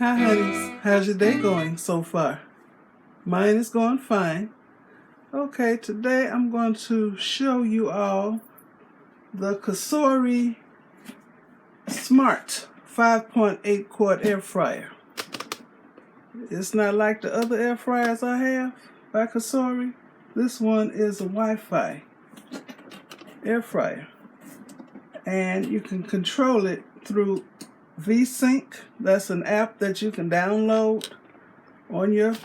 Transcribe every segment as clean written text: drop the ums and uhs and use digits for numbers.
Hi, honeys. How's your day going so far? Mine is going fine. Okay, today I'm going to show you all the COSORI Smart 5.8 Quart Air Fryer. It's not like the other air fryers I have by COSORI. This one is a Wi-Fi air fryer. And you can control it through VSync. That's an app that you can download on your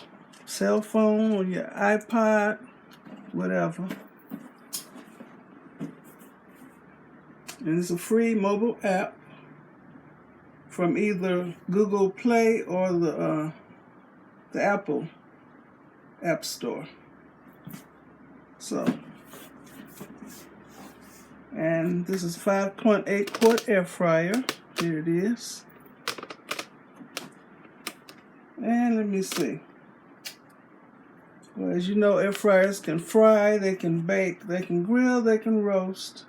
cell phone, on your iPod, whatever. And it's a free mobile app from either Google Play or the Apple App Store. And this is 5.8 quart air fryer. Here it is. And let me see. Well, as you know, air fryers can fry, they can bake, they can grill, they can roast.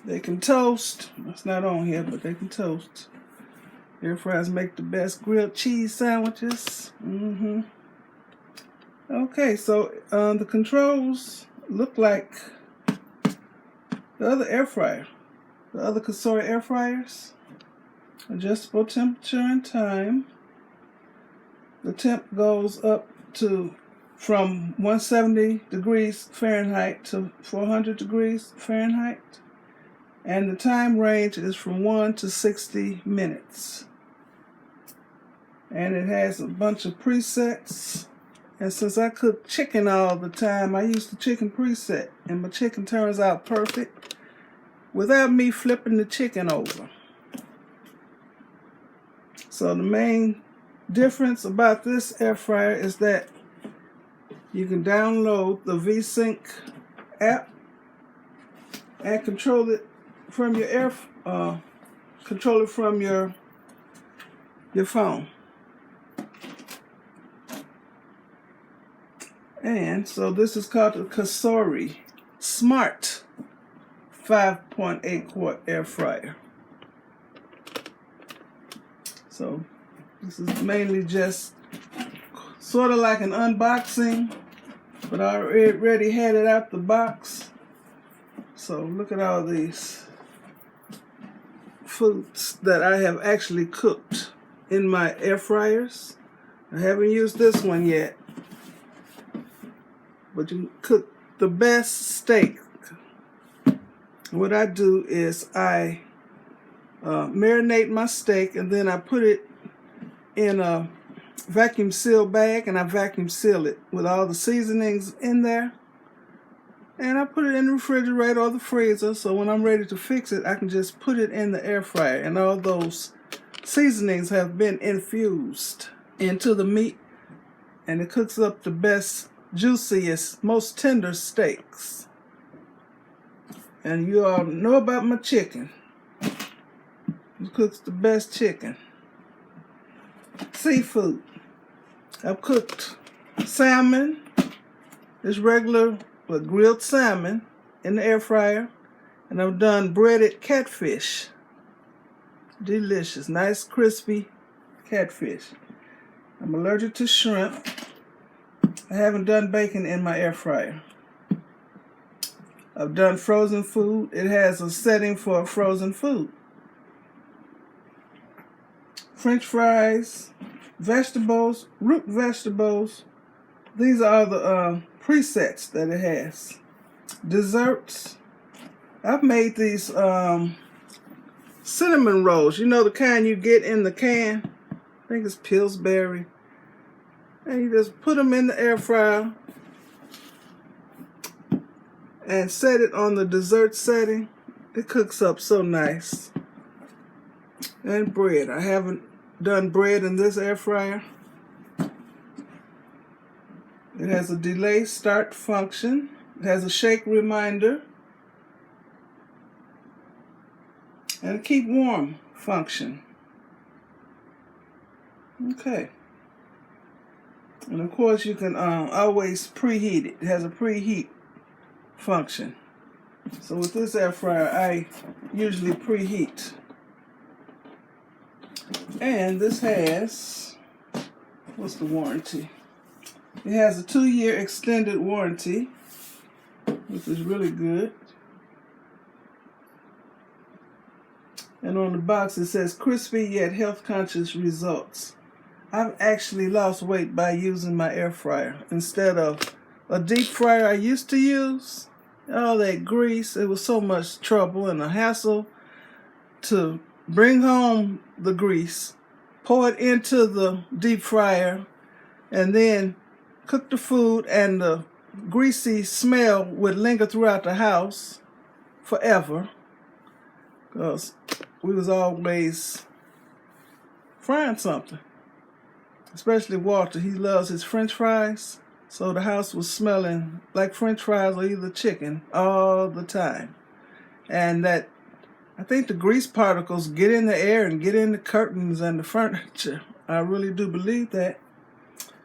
They can toast. That's not on here, but they can toast. Air fryers make the best grilled cheese sandwiches. Okay, so the controls look like the other air fryer. The other COSORI air fryers. Adjustable temperature and time. The temp goes up to from 170 degrees Fahrenheit to 400 degrees Fahrenheit. And the time range is from 1 to 60 minutes. And it has a bunch of presets. And since I cook chicken all the time, I use the chicken preset. And my chicken turns out perfect without me flipping the chicken over. So the main difference about this air fryer is that you can download the VSync app and control it from your your phone. And so this is called the COSORI Smart 5.8 Quart Air Fryer. So this is mainly just sort of like an unboxing, but I already had it out the box. So look at all these foods that I have actually cooked in my air fryers. I haven't used this one yet, but you can cook the best steak. What I do is I marinate my steak, and then I put it in a vacuum seal bag, and I vacuum seal it with all the seasonings in there. And I put it in the refrigerator or the freezer, so when I'm ready to fix it, I can just put it in the air fryer, and all those seasonings have been infused into the meat, and it cooks up the best, juiciest, most tender steaks. And you all know about my chicken. It cooks the best chicken. Seafood. I've cooked salmon, just regular but grilled salmon in the air fryer, and I've done breaded catfish. Delicious, nice crispy catfish. I'm allergic to shrimp. I haven't done bacon in my air fryer. I've done frozen food. It has a setting for frozen food. French fries, vegetables, root vegetables. These are the presets that it has. Desserts. I've made these cinnamon rolls. You know, the kind you get in the can? I think it's Pillsbury. And you just put them in the air fryer and set it on the dessert setting. It cooks up so nice. And bread. I haven't done bread in this air fryer. It has a delay start function. It has a shake reminder. And a keep warm function. Okay. And of course you can always preheat it. It has a preheat function. So with this air fryer, I usually preheat. And this has, what's the warranty? It has a 2-year extended warranty, which is really good. And on the box it says crispy yet health conscious results. I've actually lost weight by using my air fryer instead of a deep fryer I used to use. All that grease, it was so much trouble and a hassle to bring home the grease, pour it into the deep fryer, and then cook the food, and the greasy smell would linger throughout the house forever because we was always frying something. Especially Walter, he loves his French fries, so the house was smelling like French fries or either chicken all the time. And that, I think the grease particles get in the air and get in the curtains and the furniture. I really do believe that.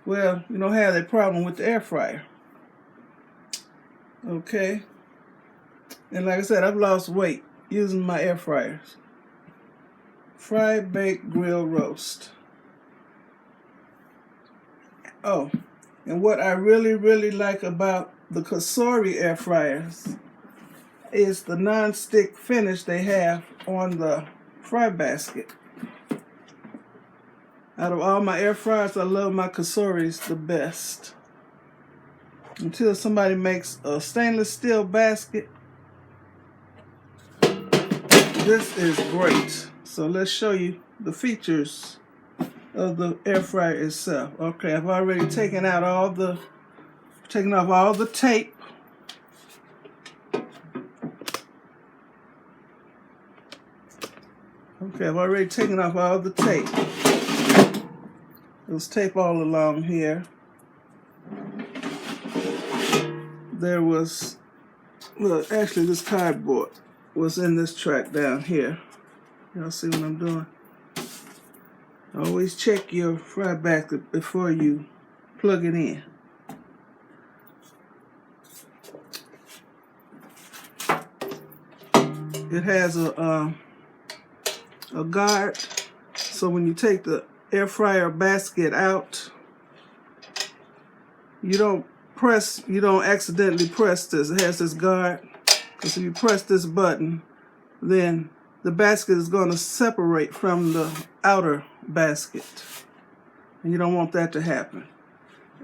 Well, you don't have that problem with the air fryer. Okay. And like I said, I've lost weight using my air fryers. Fry, bake, grill, roast. Oh, and what I really like about the COSORI air fryers is the non-stick finish they have on the fry basket. Out of all my air fryers, I love my COSORIs the best. Until somebody makes a stainless steel basket, this is great. So let's show you the features of the air fryer itself. Okay, I've already taken out off all the tape. Okay, I've already taken off all the tape. There's tape all along here. There was, well, actually this cardboard was in this track down here. Y'all see what I'm doing? Always check your fry basket before you plug it in. It has a guard, so when you take the air fryer basket out, you don't accidentally press this. It has this guard, because if you press this button, then the basket is going to separate from the outer basket, and you don't want that to happen.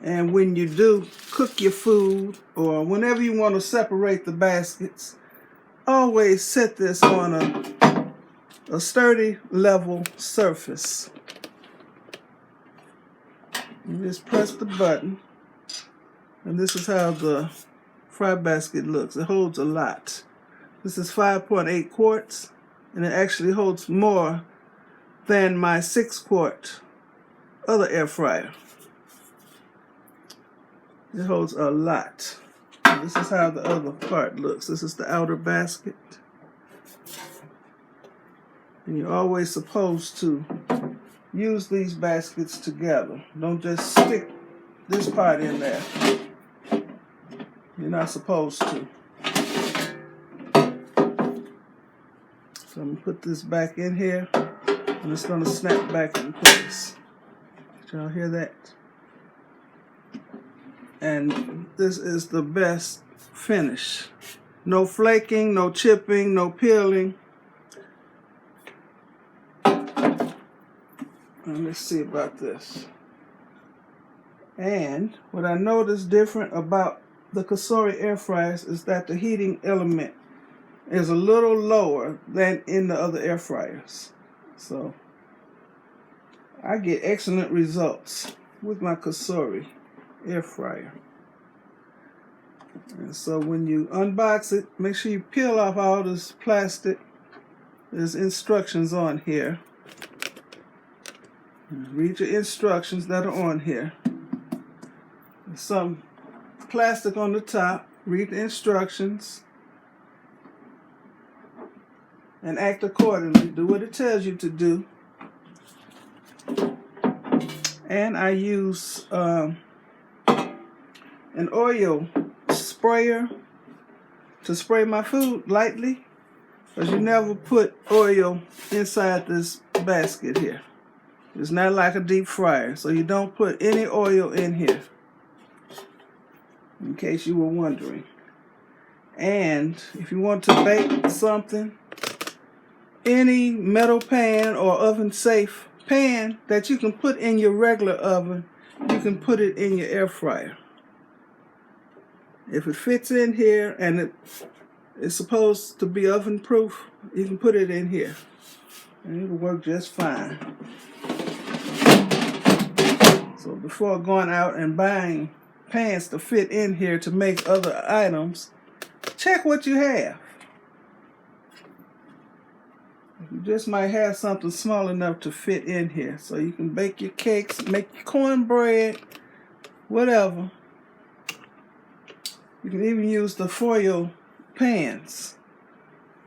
And when you do cook your food, or whenever you want to separate the baskets, always set this on a sturdy, level surface. You just press the button, and this is how the fry basket looks. It holds a lot. This is 5.8 quarts, and it actually holds more than my 6-quart other air fryer. It holds a lot. This is how the other part looks. This is the outer basket. And you're always supposed to use these baskets together. Don't just stick this part in there. You're not supposed to. So I'm going to put this back in here, and it's going to snap back in place. Did y'all hear that? And this is the best finish. No flaking, no chipping, no peeling. And let's see about this. And what I noticed different about the COSORI air fryers is that the heating element is a little lower than in the other air fryers. So I get excellent results with my COSORI air fryer. And so when you unbox it, make sure you peel off all this plastic. There's instructions on here. Read your instructions that are on here. There's some plastic on the top. Read the instructions and act accordingly. Do what it tells you to do. And I use an oil sprayer to spray my food lightly, because you never put oil inside this basket here. It's not like a deep fryer, so you don't put any oil in here, in case you were wondering. And if you want to bake something, any metal pan or oven safe pan that you can put in your regular oven, you can put it in your air fryer. If it fits in here and it's supposed to be oven proof, you can put it in here and it'll work just fine. So before going out and buying pans to fit in here to make other items, check what you have. You just might have something small enough to fit in here, so you can bake your cakes, make your cornbread, whatever. You can even use the foil pans.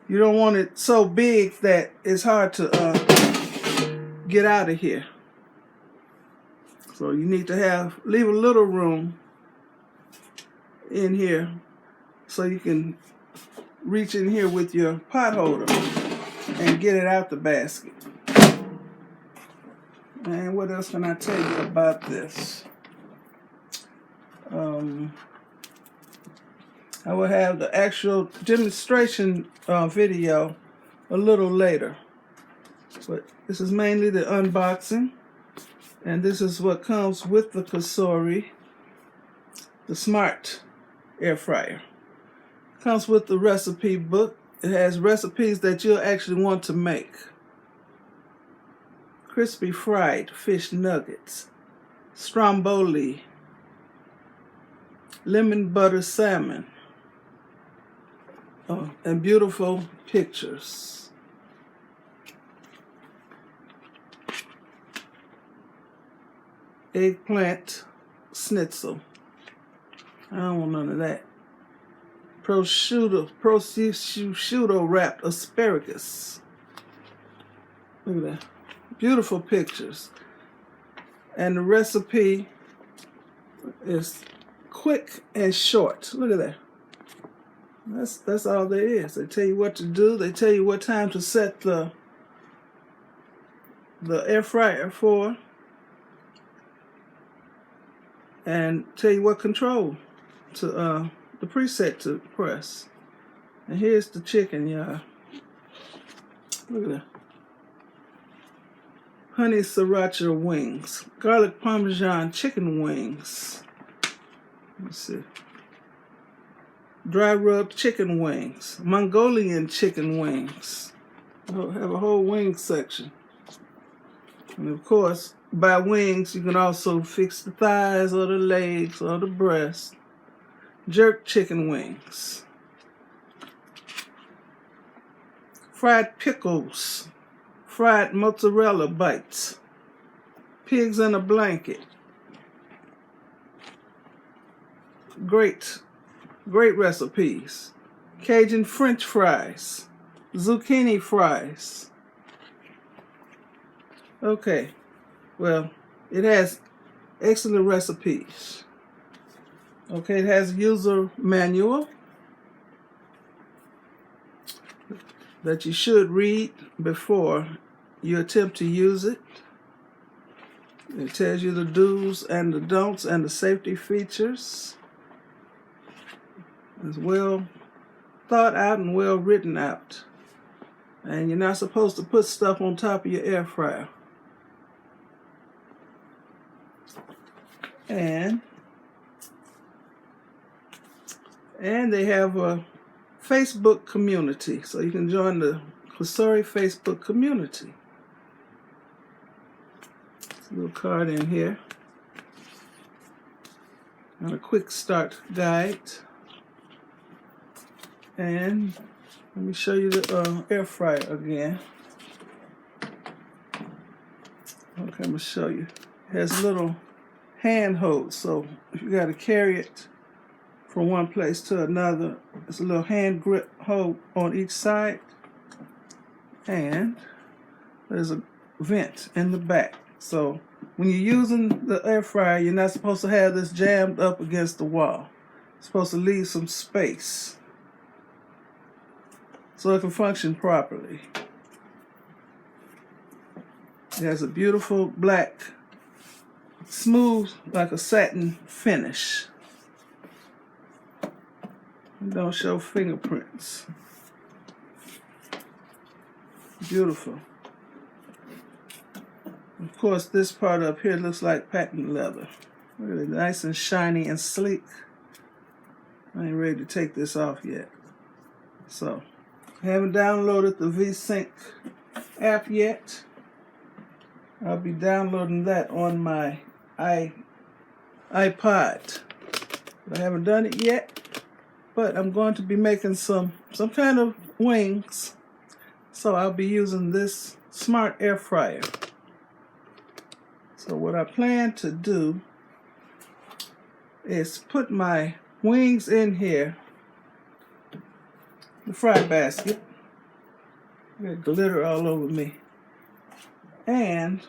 You don't want it so big that it's hard to get out of here. So you need to leave a little room in here so you can reach in here with your pot holder and get it out the basket. And what else can I tell you about this? I will have the actual demonstration video a little later. But this is mainly the unboxing. And this is what comes with the COSORI, the Smart Air Fryer. Comes with the recipe book. It has recipes that you'll actually want to make. Crispy fried fish nuggets, stromboli, lemon butter salmon, and beautiful pictures. Eggplant schnitzel. I don't want none of that. Prosciutto wrapped asparagus. Look at that. Beautiful pictures. And the recipe is quick and short. Look at that. That's all there is. They tell you what to do. They tell you what time to set the air fryer for. And tell you what control to the preset to press. And here's the chicken, y'all. Look at that. Honey sriracha wings. Garlic parmesan chicken wings. Let's see. Dry rubbed chicken wings. Mongolian chicken wings. We'll have a whole wing section. And of course, by wings, you can also fix the thighs or the legs or the breast. Jerk chicken wings. Fried pickles. Fried mozzarella bites. Pigs in a blanket. Great recipes. Cajun French fries. Zucchini fries. Okay, well, it has excellent recipes. Okay, it has a user manual that you should read before you attempt to use it. It tells you the do's and the don'ts and the safety features. It's well thought out and well written out. And you're not supposed to put stuff on top of your air fryer. And they have a Facebook community, so you can join the COSORI Facebook community. A little card in here. And a quick start guide. And let me show you the air fryer again. Okay, I'm going to show you. It has a little hand hold, so if you got to carry it from one place to another, it's a little hand grip hold on each side, and there's a vent in the back. So when you're using the air fryer, you're not supposed to have this jammed up against the wall. You're supposed to leave some space so it can function properly. It has a beautiful black, smooth like a satin finish. It don't show fingerprints. Beautiful. Of course, this part up here looks like patent leather. Really nice and shiny and sleek. I ain't ready to take this off yet. So, I haven't downloaded the VSync app yet. I'll be downloading that on my iPod. I haven't done it yet, but I'm going to be making some kind of wings. So I'll be using this smart air fryer. So what I plan to do is put my wings in here, the fry basket. Got glitter all over me. And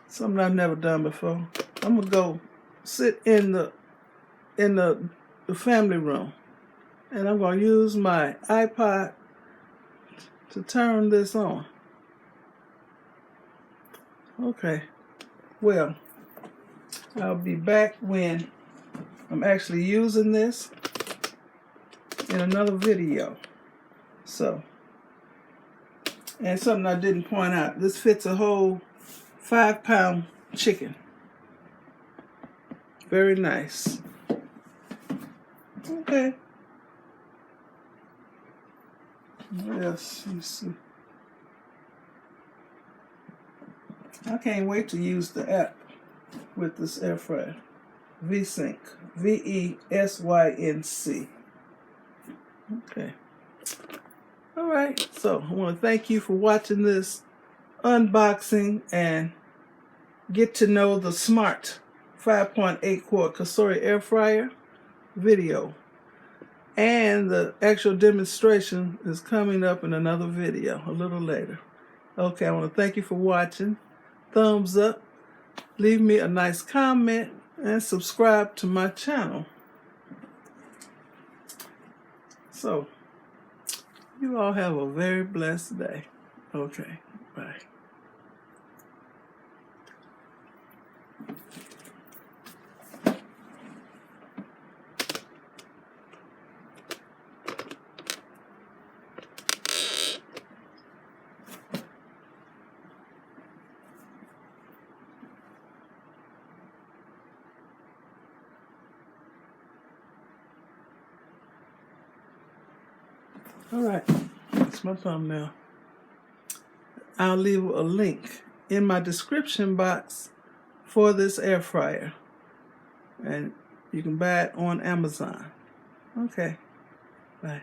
something I've never done before. I'm gonna go sit in the family room, and I'm gonna use my iPod to turn this on. Okay, well, I'll be back when I'm actually using this in another video. So, and something I didn't point out, this fits a whole 5-pound chicken. Very nice. Okay. What else? Let me see. I can't wait to use the app with this air fryer. VSync. VESYNC. Okay. All right. So I want to thank you for watching this unboxing and get to know the smart 5.8 quart COSORI air fryer video. And the actual demonstration is coming up in another video a little later. Okay, I want to thank you for watching. Thumbs up, leave me a nice comment, and subscribe to my channel. So, you all have a very blessed day. Okay, bye. All right, that's my thumbnail. I'll leave a link in my description box for this air fryer, and you can buy it on Amazon. Okay, bye.